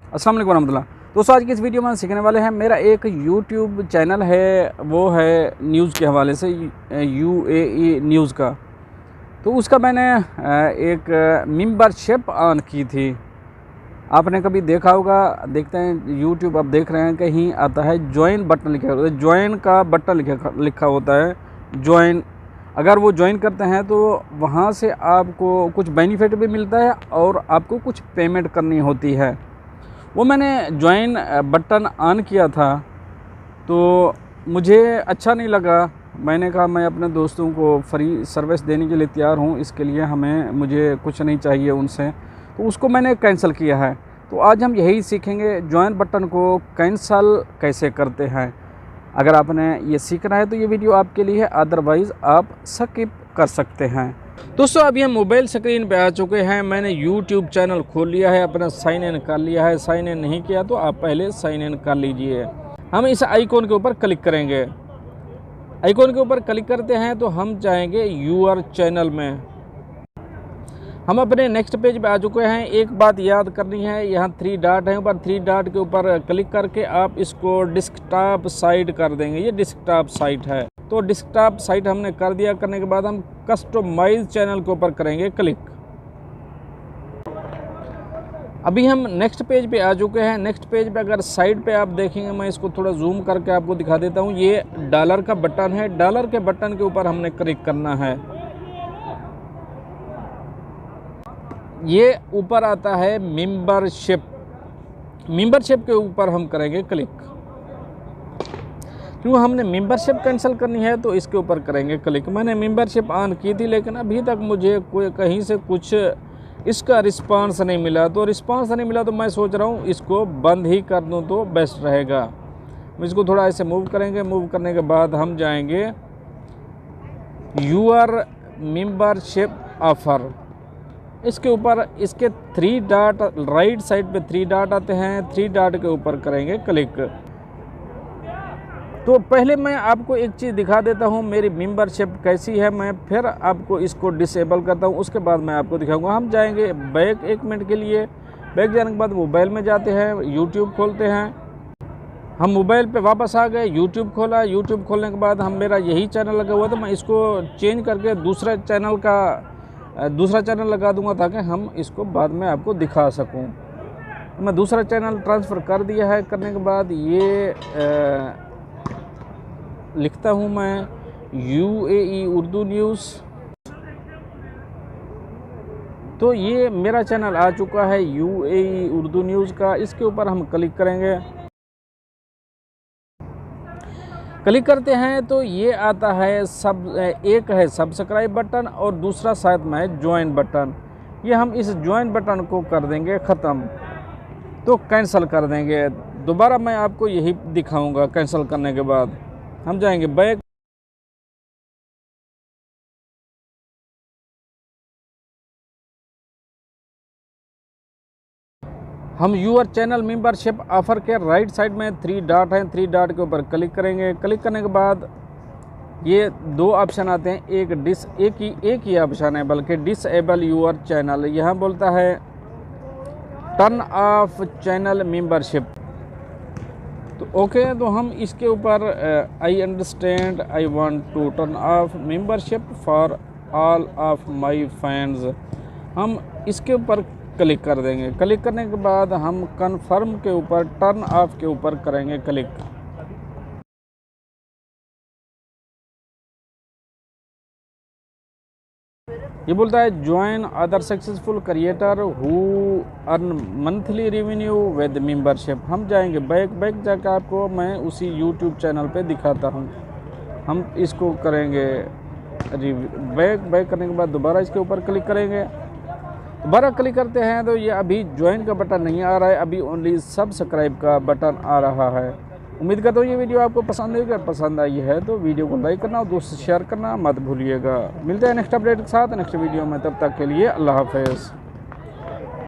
अस्सलाम वालेकुम वरहमतुल्लाह। दोस्तों आज की इस वीडियो में हम सीखने वाले हैं, मेरा एक यूट्यूब चैनल है, वो है न्यूज़ के हवाले से UAE न्यूज़ का। तो उसका मैंने एक मेंबरशिप ऑन की थी। आपने कभी देखा होगा, देखते हैं यूट्यूब आप देख रहे हैं, कहीं आता है ज्वाइन बटन लिखा होता है, ज्वाइन का बटन लिखा होता है ज्वाइन। अगर वो ज्वाइन करते हैं तो वहाँ से आपको कुछ बेनिफिट भी मिलता है और आपको कुछ पेमेंट करनी होती है। वो मैंने ज्वाइन बटन ऑन किया था तो मुझे अच्छा नहीं लगा। मैंने कहा मैं अपने दोस्तों को फ्री सर्विस देने के लिए तैयार हूँ, इसके लिए मुझे कुछ नहीं चाहिए उनसे, तो उसको मैंने कैंसिल किया है। तो आज हम यही सीखेंगे ज्वाइन बटन को कैंसिल कैसे करते हैं। अगर आपने ये सीखना है तो ये वीडियो आपके लिए है, अदरवाइज़ आप स्किप कर सकते हैं। दोस्तों अभी हम मोबाइल स्क्रीन पे आ चुके हैं। मैंने यूट्यूब चैनल खोल लिया है, अपना साइन इन कर लिया है। साइन इन नहीं किया तो आप पहले साइन इन कर लीजिए। हम इस आइकॉन के ऊपर क्लिक करेंगे। आइकॉन के ऊपर क्लिक करते हैं तो हम जाएंगे यूर चैनल में। हम अपने नेक्स्ट पेज पे आ चुके हैं। एक बात याद करनी है, यहाँ 3 डॉट है, ऊपर 3 डॉट के ऊपर क्लिक करके आप इसको डेस्कटॉप साइट कर देंगे। ये डेस्कटॉप साइट है, तो डेस्कटॉप साइट हमने कर दिया। करने के बाद हम कस्टमाइज चैनल के ऊपर करेंगे क्लिक। अभी हम नेक्स्ट पेज पे आ चुके हैं। नेक्स्ट पेज पे अगर साइड पे आप देखेंगे, मैं इसको थोड़ा जूम करके आपको दिखा देता हूँ। ये डॉलर का बटन है, डॉलर के बटन के ऊपर हमने क्लिक करना है। ये ऊपर आता है मेंबरशिप, मेंबरशिप के ऊपर हम करेंगे क्लिक। क्यों हमने मेंबरशिप कैंसिल करनी है तो इसके ऊपर करेंगे क्लिक। मैंने मेंबरशिप ऑन की थी लेकिन अभी तक मुझे कोई कहीं से कुछ इसका रिस्पांस नहीं मिला। तो रिस्पांस नहीं मिला तो मैं सोच रहा हूँ इसको बंद ही कर दूँ तो बेस्ट रहेगा। इसको थोड़ा ऐसे मूव करेंगे। मूव करने के बाद हम जाएंगे यूर मेंबरशिप ऑफर। इसके ऊपर इसके 3 डॉट राइट साइड पे 3 डॉट आते हैं, 3 डॉट के ऊपर करेंगे क्लिक। तो पहले मैं आपको एक चीज़ दिखा देता हूँ मेरी मेंबरशिप कैसी है। मैं फिर आपको इसको डिसेबल करता हूँ, उसके बाद मैं आपको दिखाऊंगा। हम जाएंगे बैक 1 मिनट के लिए। बैक जाने के बाद मोबाइल में जाते हैं, यूट्यूब खोलते हैं। हम मोबाइल पे वापस आ गए, यूट्यूब खोला। यूट्यूब खोलने के बाद हम मेरा यही चैनल लगा हुआ था, मैं इसको चेंज करके दूसरा चैनल लगा दूंगा ताकि हम इसको बाद में आपको दिखा सकूं। तो मैं दूसरा चैनल ट्रांसफ़र कर दिया है। करने के बाद ये लिखता हूं मैं UAE उर्दू न्यूज़। तो ये मेरा चैनल आ चुका है UAE उर्दू न्यूज़ का। इसके ऊपर हम क्लिक करेंगे। क्लिक करते हैं तो ये आता है एक है सब्सक्राइब बटन और दूसरा साथ में है ज्वाइन बटन। ये हम इस ज्वाइन बटन को कर देंगे ख़त्म, तो कैंसिल कर देंगे। दोबारा मैं आपको यही दिखाऊंगा। कैंसिल करने के बाद हम जाएंगे बैक। हम यूर चैनल मेंबरशिप ऑफर के राइट साइड में 3 डॉट हैं, 3 डॉट के ऊपर क्लिक करेंगे। क्लिक करने के बाद ये 2 ऑप्शन आते हैं। एक ही ऑप्शन है, बल्कि डिसेबल यूर चैनल। यहाँ बोलता है टर्न ऑफ चैनल मेंबरशिप। तो ओके, तो हम इसके ऊपर I understand, I want to turn off membership for all of my fans. हम इसके ऊपर क्लिक कर देंगे। क्लिक करने के बाद हम कन्फर्म के ऊपर, टर्न ऑफ के ऊपर करेंगे क्लिक। ये बोलता है join other successful creator who earn monthly revenue with membership. हम जाएंगे बैक जाकर आपको मैं उसी यूट्यूब चैनल पे दिखाता हूँ। हम इसको करेंगे बैक करने के बाद दोबारा इसके ऊपर क्लिक करेंगे। दोबारा क्लिक करते हैं तो ये अभी ज्वाइन का बटन नहीं आ रहा है, अभी ओनली सब्सक्राइब का बटन आ रहा है। उम्मीद करता हूँ ये वीडियो आपको पसंद आएगी। अगर पसंद आई है तो वीडियो को लाइक करना और दोस्त से शेयर करना मत भूलिएगा। मिलते हैं नेक्स्ट अपडेट के साथ नेक्स्ट वीडियो में, तब तक के लिए अल्लाह हाफ़िज़।